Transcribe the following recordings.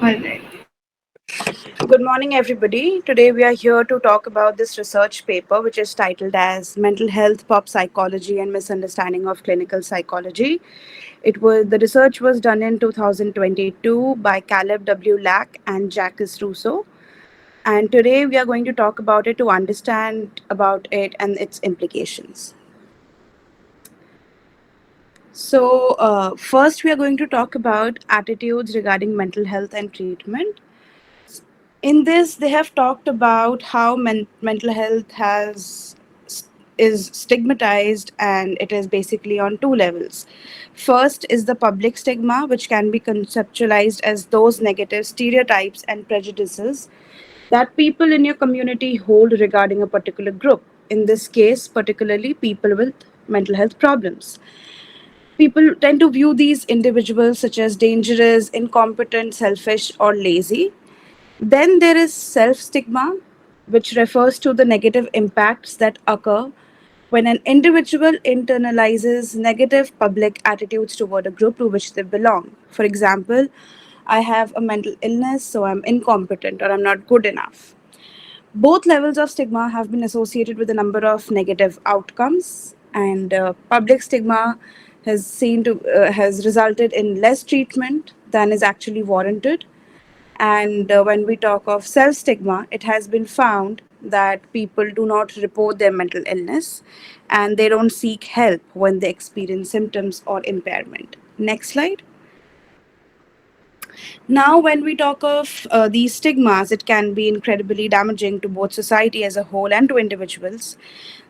All right. Good morning, everybody. Today we are here to talk about this research paper, which is titled as "Mental Health, Pop Psychology, and Misunderstanding of Clinical Psychology." The research was done in 2022 by Caleb W. Lack and Jacques Rousseau. And today we are going to talk about it to understand about it and its implications. First, we are going to talk about attitudes regarding mental health and treatment. In this, they have talked about how mental health is stigmatized, and it is basically on two levels. First is the public stigma, which can be conceptualized as those negative stereotypes and prejudices that people in your community hold regarding a particular group. In this case, particularly people with mental health problems. People tend to view these individuals such as dangerous, incompetent, selfish, or lazy. Then there is self stigma, which refers to the negative impacts that occur when an individual internalizes negative public attitudes toward a group to which they belong. For example, I have a mental illness, so I'm incompetent or I'm not good enough. Both levels of stigma have been associated with a number of negative outcomes, and public stigma has resulted in less treatment than is actually warranted. And when we talk of self stigma, it has been found that people do not report their mental illness and they don't seek help when they experience symptoms or impairment. Next slide. Now, when we talk of these stigmas, it can be incredibly damaging to both society as a whole and to individuals.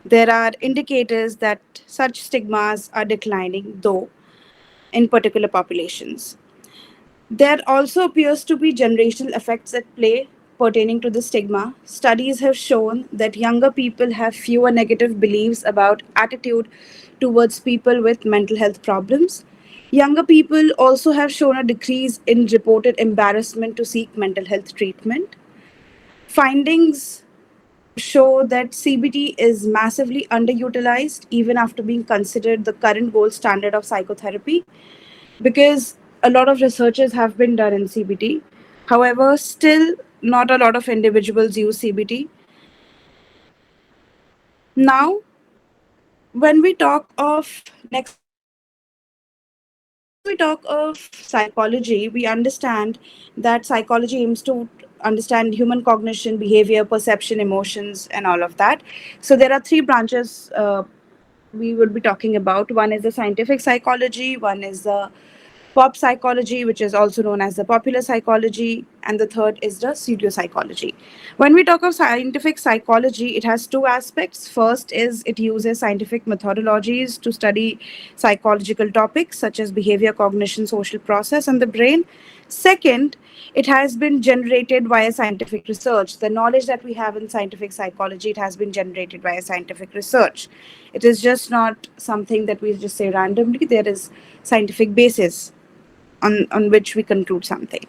There are indicators that such stigmas are declining, though, in particular populations. There also appears to be generational effects at play pertaining to the stigma. Studies have shown that younger people have fewer negative beliefs about attitude towards people with mental health problems. Younger people also have shown a decrease in reported embarrassment to seek mental health treatment. Findings show that CBT is massively underutilized even after being considered the current gold standard of psychotherapy, because a lot of researches have been done in CBT. However, still not a lot of individuals use CBT. Now, when we talk of next slide, when we talk of psychology, we understand that psychology aims to understand human cognition, behavior, perception, emotions, and all of that. So there are three branches we will be talking about. One is the scientific psychology, one is the pop psychology, which is also known as the popular psychology, and the third is the pseudo psychology. When we talk of scientific psychology, it has two aspects. First is it uses scientific methodologies to study psychological topics such as behavior, cognition, social process, and the brain. Second, it has been generated via scientific research. The knowledge that we have in scientific psychology, it has been generated via scientific research. It is just not something that we just say randomly. There is scientific basis on which we conclude something.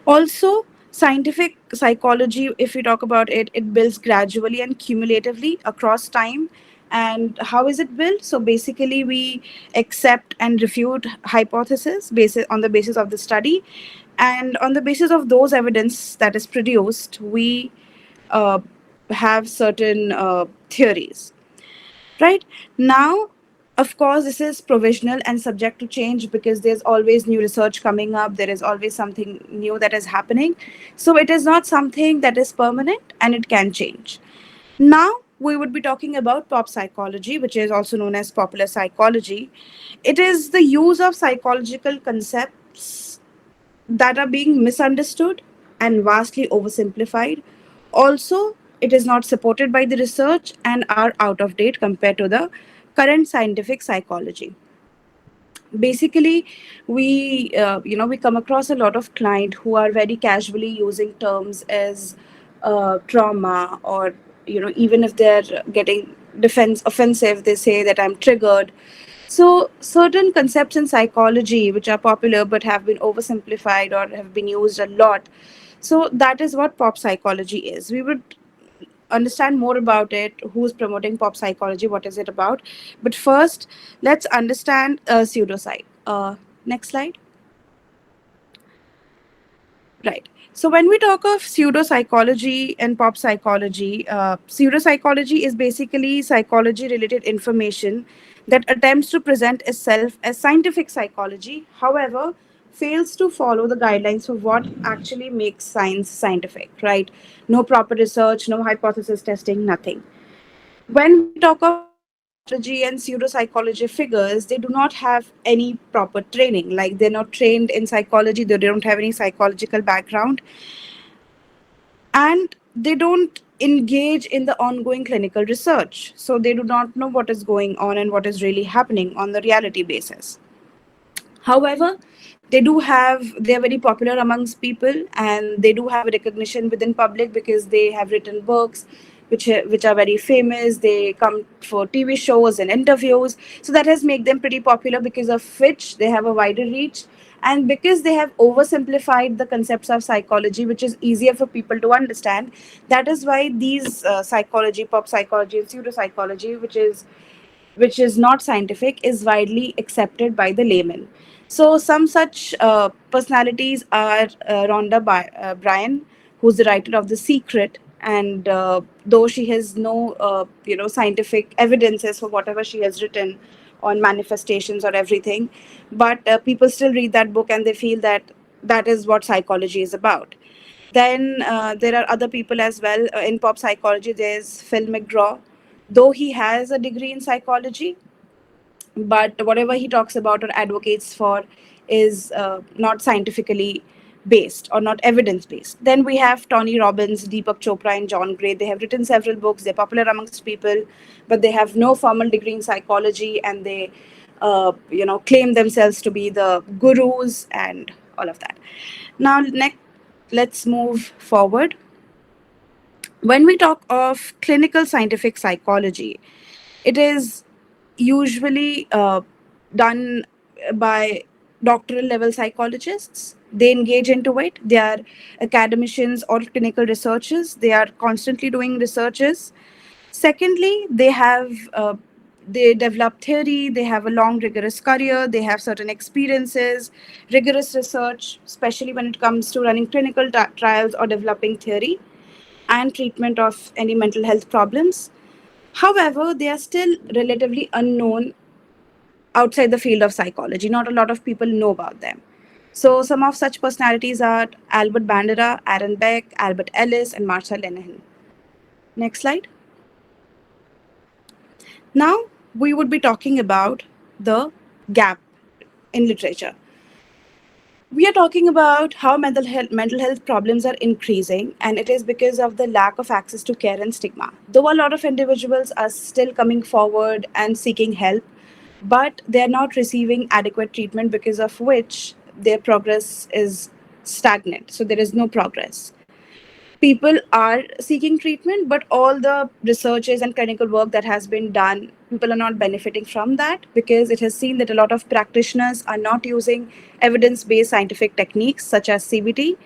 Also, scientific psychology, if we talk about it, it builds gradually and cumulatively across time. And how is it built? So basically, we accept and refute hypotheses basis on the basis of the study, and on the basis of those evidence that is produced, we uh, have certain theories. Right now, of course, this is provisional and subject to change because there's always new research coming up, there is always something new that is happening. So it is not something that is permanent and it can change. Now we would be talking about pop psychology, which is also known as popular psychology. It is the use of psychological concepts that are being misunderstood and vastly oversimplified. Also, it is not supported by the research and are out of date compared to the current scientific psychology. Basically, we come across a lot of clients who are very casually using terms as trauma, or even if they're getting defense offensive, they say that I'm triggered. So, certain concepts in psychology which are popular but have been oversimplified or have been used a lot. So, that is what pop psychology is. We would understand more about it, who's promoting pop psychology, what is it about. But first, let's understand pseudopsych. Next slide. Right. So when we talk of pseudopsychology and pop psychology, pseudopsychology is basically psychology related information that attempts to present itself as scientific psychology, however, fails to follow the guidelines for what actually makes science scientific, right? No proper research, no hypothesis testing, nothing. When we talk of pop psychology and pseudopsychology figures, they do not have any proper training. Like they're not trained in psychology, they don't have any psychological background, and they don't engage in the ongoing clinical research. So they do not know what is going on and what is really happening on the reality basis. However, they are very popular amongst people, and they do have recognition within public because they have written books which are very famous. They come for TV shows and interviews. So that has made them pretty popular, because of which they have a wider reach, and because they have oversimplified the concepts of psychology, which is easier for people to understand. That is why these psychology, pop psychology and pseudopsychology, which is not scientific, is widely accepted by the layman. So some such personalities are Bryan, who's the writer of The Secret, and though she has no scientific evidences for whatever she has written on manifestations or everything, but people still read that book and they feel that that is what psychology is about. Then there are other people as well. In pop psychology, there's Phil McGraw. Though he has a degree in psychology, but whatever he talks about or advocates for is not scientifically based or not evidence based. Then we have Tony Robbins, Deepak Chopra, and John Gray. They have written several books, they're popular amongst people, but they have no formal degree in psychology, and they claim themselves to be the gurus and all of that. Now next, let's move forward. When we talk of clinical scientific psychology, it is usually done by doctoral level psychologists. They engage into it. They are academicians or clinical researchers. They are constantly doing researches. Secondly, they develop theory. They have a long, rigorous career. They have certain experiences, rigorous research, especially when it comes to running clinical trials or developing theory and treatment of any mental health problems. However, they are still relatively unknown outside the field of psychology. Not a lot of people know about them. So, some of such personalities are Albert Bandura, Aaron Beck, Albert Ellis, and Marsha Linehan. Next slide. Now, we would be talking about the gap in literature. We are talking about how mental health problems are increasing, and it is because of the lack of access to care and stigma. Though a lot of individuals are still coming forward and seeking help, but they are not receiving adequate treatment, because of which their progress is stagnant. So there is no progress. People are seeking treatment, but all the researches and clinical work that has been done, people are not benefiting from that, because it has seen that a lot of practitioners are not using evidence based scientific techniques such as CBT.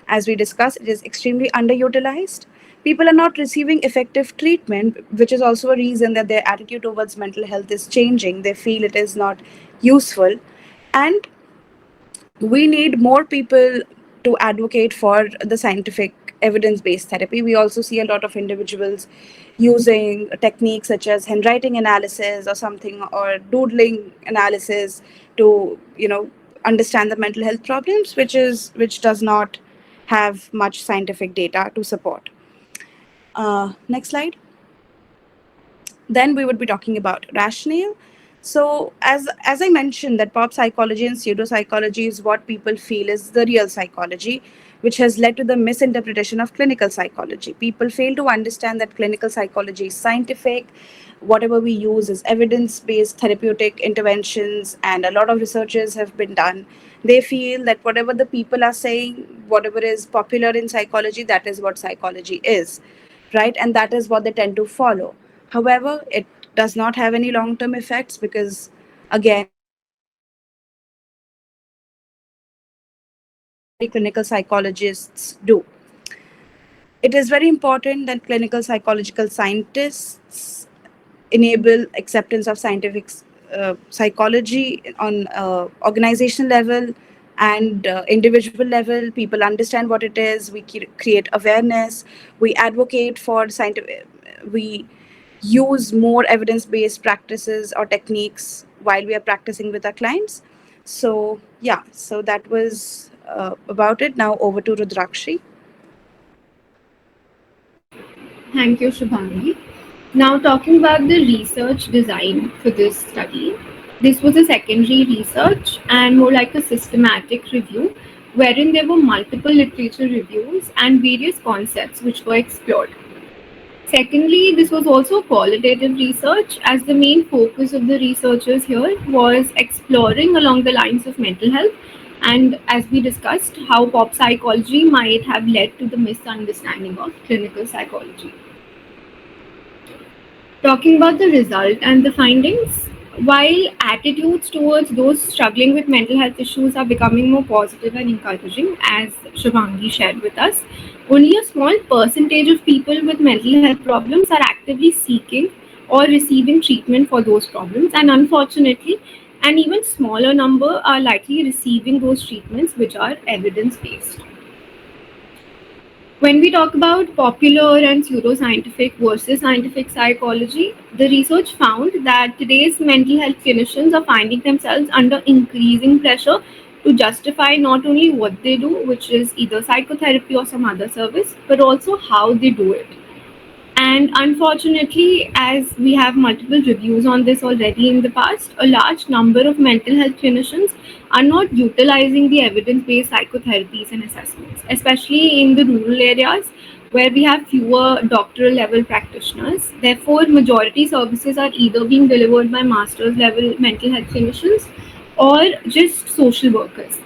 As we discussed, it is extremely underutilized. People are not receiving effective treatment, which is also a reason that their attitude towards mental health is changing. They feel it is not useful. And we need more people to advocate for the scientific evidence based therapy. We also see a lot of individuals using techniques such as handwriting analysis or something, or doodling analysis to understand the mental health problems, which does not have much scientific data to support. Next slide. Then we would be talking about rationale. So as I mentioned, that pop psychology and pseudopsychology is what people feel is the real psychology, which has led to the misinterpretation of clinical psychology. People fail to understand that clinical psychology is scientific. Whatever we use is evidence based therapeutic interventions, and a lot of researches have been done. They feel that whatever the people are saying, whatever is popular in psychology, that is what psychology is, right? And that is what they tend to follow. However, it does not have any long term effects, because, again, ordinary clinical psychologists do. It is very important that clinical psychological scientists enable acceptance of scientific psychology on organization level and individual level, people understand what it is. We create awareness. We advocate for scientific. We use more evidence-based practices or techniques while we are practicing with our clients. So yeah, so that was about it. Now over to Rudrakshi. Thank you, Shubhangi. Now, talking about the research design for this study, this was a secondary research and more like a systematic review, wherein there were multiple literature reviews and various concepts which were explored. Secondly, this was also qualitative research, as the main focus of the researchers here was exploring along the lines of mental health, and as we discussed, how pop psychology might have led to the misunderstanding of clinical psychology. Talking about the result and the findings, while attitudes towards those struggling with mental health issues are becoming more positive and encouraging, as Shivangi shared with us, only a small percentage of people with mental health problems are actively seeking or receiving treatment for those problems, and unfortunately, an even smaller number are likely receiving those treatments which are evidence based. When we talk about popular and pseudoscientific versus scientific psychology, the research found that today's mental health clinicians are finding themselves under increasing pressure to justify not only what they do, which is either psychotherapy or some other service, but also how they do it. And unfortunately, as we have multiple reviews on this already in the past, a large number of mental health clinicians are not utilizing the evidence based psychotherapies and assessments, especially in the rural areas where we have fewer doctoral level practitioners. Therefore, majority services are either being delivered by master's level mental health clinicians or just social workers.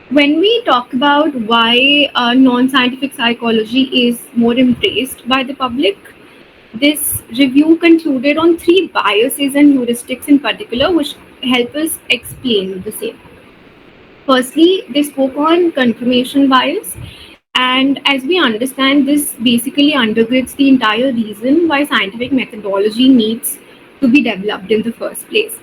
When we talk about why non-scientific psychology is more embraced by the public, this review concluded on three biases and heuristics in particular, which help us explain the same. Firstly, they spoke on confirmation bias, and as we understand, this basically undergirds the entire reason why scientific methodology needs to be developed in the first place.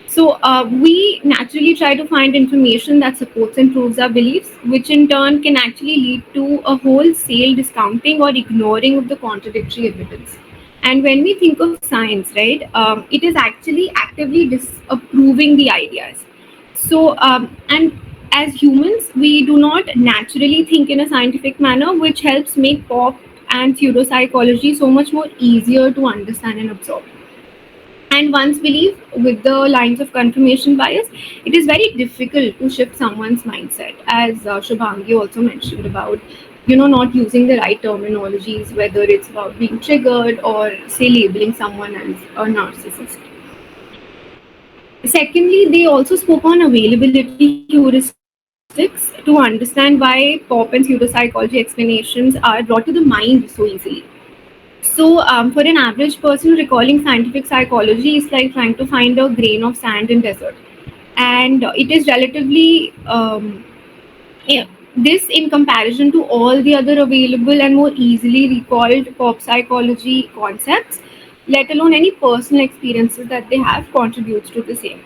So, we naturally try to find information that supports and proves our beliefs, which in turn can actually lead to a wholesale discounting or ignoring of the contradictory evidence. And when we think of science, right, it is actually actively disapproving the ideas. So, and as humans, we do not naturally think in a scientific manner, which helps make pop and pseudopsychology so much more easier to understand and absorb. And once believe with the lines of confirmation bias, it is very difficult to shift someone's mindset, as Shubhangi also mentioned about, not using the right terminologies, whether it's about being triggered or say labeling someone as a narcissist. Secondly, they also spoke on availability heuristics to understand why pop and pseudopsychology explanations are brought to the mind so easily. So, for an average person, recalling scientific psychology is like trying to find a grain of sand in desert, and it is relatively this in comparison to all the other available and more easily recalled pop psychology concepts, let alone any personal experiences that they have, contributes to the same.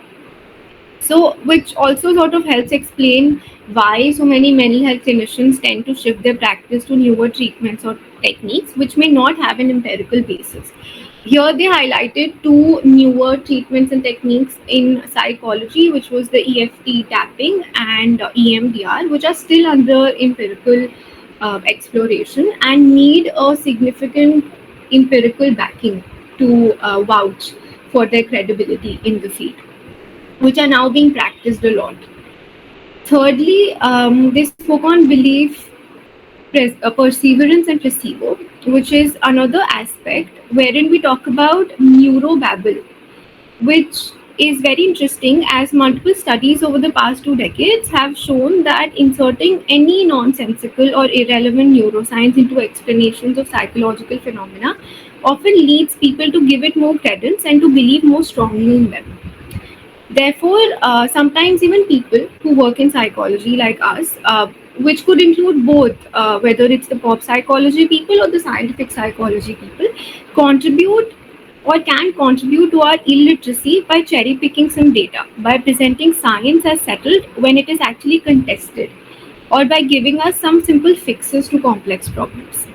So, which also sort of helps explain why so many mental health clinicians tend to shift their practice to newer treatments or techniques which may not have an empirical basis. Here, they highlighted two newer treatments and techniques in psychology, which was the EFT tapping and EMDR, which are still under empirical exploration and need a significant empirical backing to vouch for their credibility in the field, which are now being practiced a lot. Thirdly, they spoke on belief, perseverance, and placebo, which is another aspect wherein we talk about neurobabble, which is very interesting as multiple studies over the past 2 decades have shown that inserting any nonsensical or irrelevant neuroscience into explanations of psychological phenomena often leads people to give it more credence and to believe more strongly in them. Therefore, sometimes even people who work in psychology like us, which could include both, whether it's the pop psychology people or the scientific psychology people, contribute or can contribute to our illiteracy by cherry picking some data, by presenting science as settled when it is actually contested, or by giving us some simple fixes to complex problems.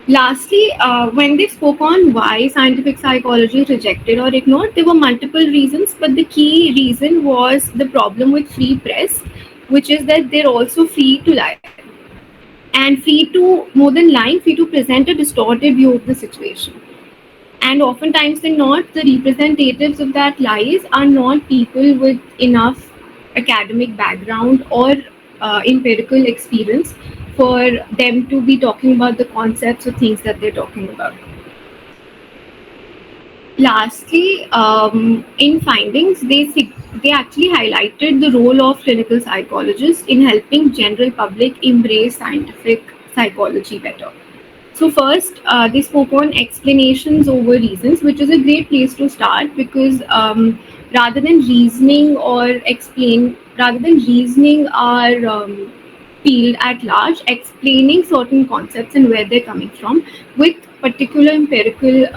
Lastly, when they spoke on why scientific psychology is rejected or ignored, there were multiple reasons, but the key reason was the problem with free press, which is that they're also free to lie and free to, more than lying, free to present a distorted view of the situation. And oftentimes than not, the representatives of that lies are not people with enough academic background or empirical experience for them to be talking about the concepts or things that they're talking about. Lastly, in findings, they actually highlighted the role of clinical psychologists in helping general public embrace scientific psychology better. So first, they spoke on explanations over reasons, which is a great place to start because rather than reasoning our field at large, explaining certain concepts and where they're coming from with particular empirical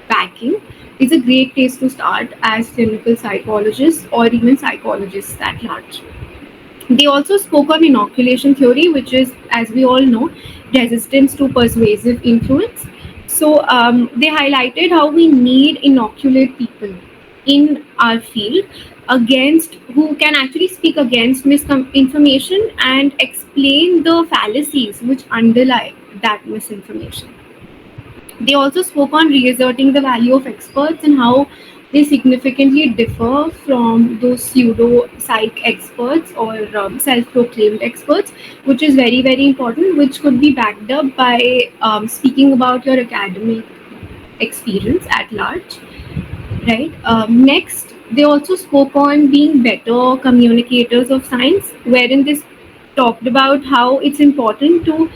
backing is a great place to start as clinical psychologists or even psychologists at large. They also spoke on inoculation theory, which is, as we all know, resistance to persuasive influence. So they highlighted how we need inoculate people in our field against who can actually speak against misinformation and explain the fallacies which underlie that misinformation. They also spoke on reasserting the value of experts and how they significantly differ from those pseudo psych experts or self proclaimed experts, which is very, very important, which could be backed up by speaking about your academic experience at large. Right. Next, they also spoke on being better communicators of science, wherein this talked about how it's important to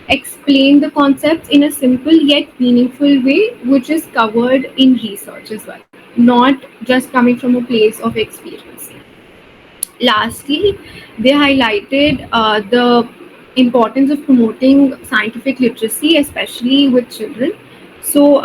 explain the concepts in a simple yet meaningful way, which is covered in research as well, not just coming from a place of experience. Lastly, they highlighted the importance of promoting scientific literacy, especially with children. So,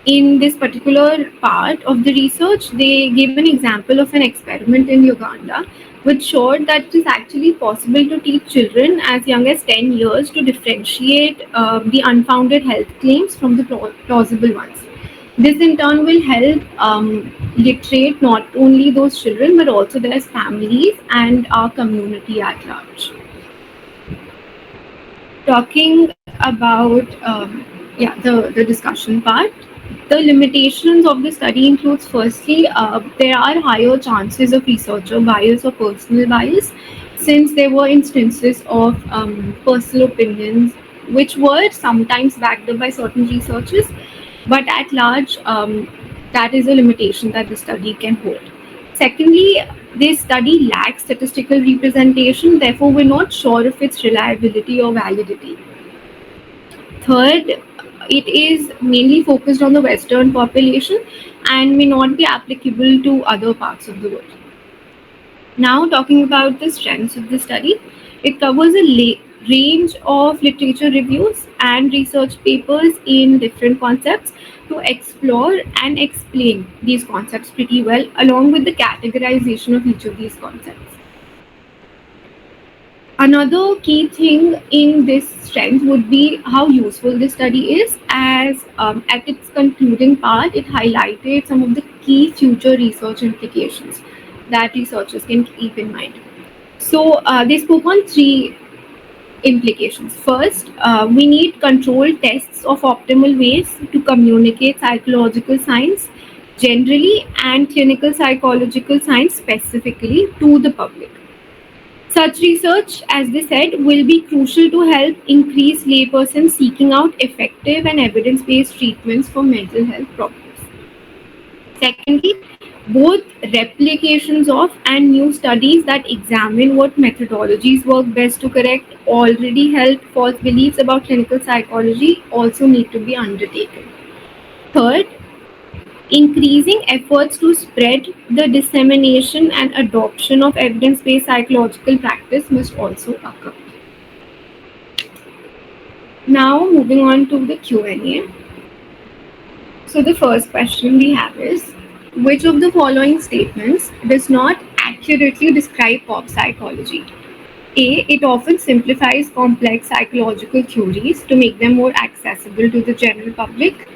in this particular part of the research, they gave an example of an experiment in Uganda, which showed that it is actually possible to teach children as young as 10 years to differentiate the unfounded health claims from the plausible ones. This in turn will help literate not only those children but also their families and our community at large. Talking about the discussion part, the limitations of the study includes firstly, there are higher chances of researcher bias or personal bias since there were instances of personal opinions which were sometimes backed up by certain researchers, but at large, that is a limitation that the study can hold. Secondly, this study lacks statistical representation, therefore, we're not sure of its reliability or validity. Third, it is mainly focused on the Western population and may not be applicable to other parts of the world. Now, talking about the strengths of the study, it covers a range of literature reviews and research papers in different concepts to explore and explain these concepts pretty well, along with the categorization of each of these concepts. Another key thing in this strength would be how useful this study is, as at its concluding part, it highlighted some of the key future research implications that researchers can keep in mind. So they spoke on three implications. First, we need controlled tests of optimal ways to communicate psychological science generally and clinical psychological science specifically to the public. Such research, as they said, will be crucial to help increase laypersons seeking out effective and evidence-based treatments for mental health problems. Secondly, both replications of and new studies that examine what methodologies work best to correct already held false beliefs about clinical psychology also need to be undertaken. Third, increasing efforts to spread the dissemination and adoption of evidence-based psychological practice must also occur. Now, moving on to the Q&A. So the first question we have is, which of the following statements does not accurately describe pop psychology? A. It often simplifies complex psychological theories to make them more accessible to the general public.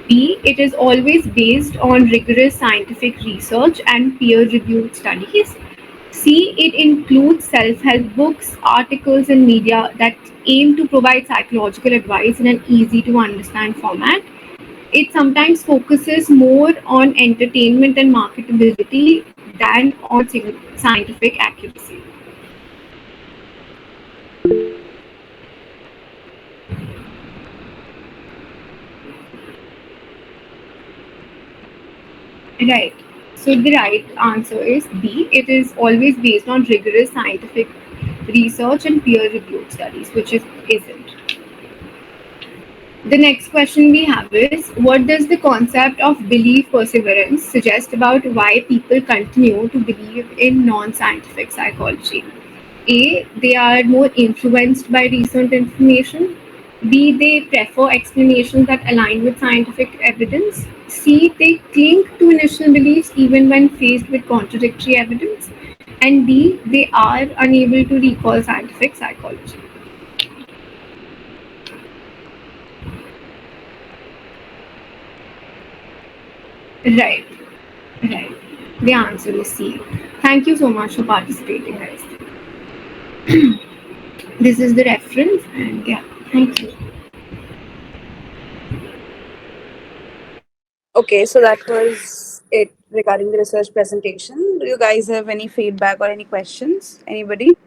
B. It is always based on rigorous scientific research and peer reviewed studies. C. It includes self help books, articles, and media that aim to provide psychological advice in an easy to understand format. It sometimes focuses more on entertainment and marketability than on scientific accuracy. Right. So the right answer is B. It is always based on rigorous scientific research and peer-reviewed studies, which is isn't. The next question we have is, what does the concept of belief perseverance suggest about why people continue to believe in non-scientific psychology? A. They are more influenced by recent information. B. They prefer explanations that align with scientific evidence. C. They cling to initial beliefs even when faced with contradictory evidence. And D. They are unable to recall scientific psychology. Right, right. The answer is C. Thank you so much for participating, guys. This is the reference, and yeah, thank you. Okay, so that was it regarding the research presentation. Do you guys have any feedback or any questions? Anybody?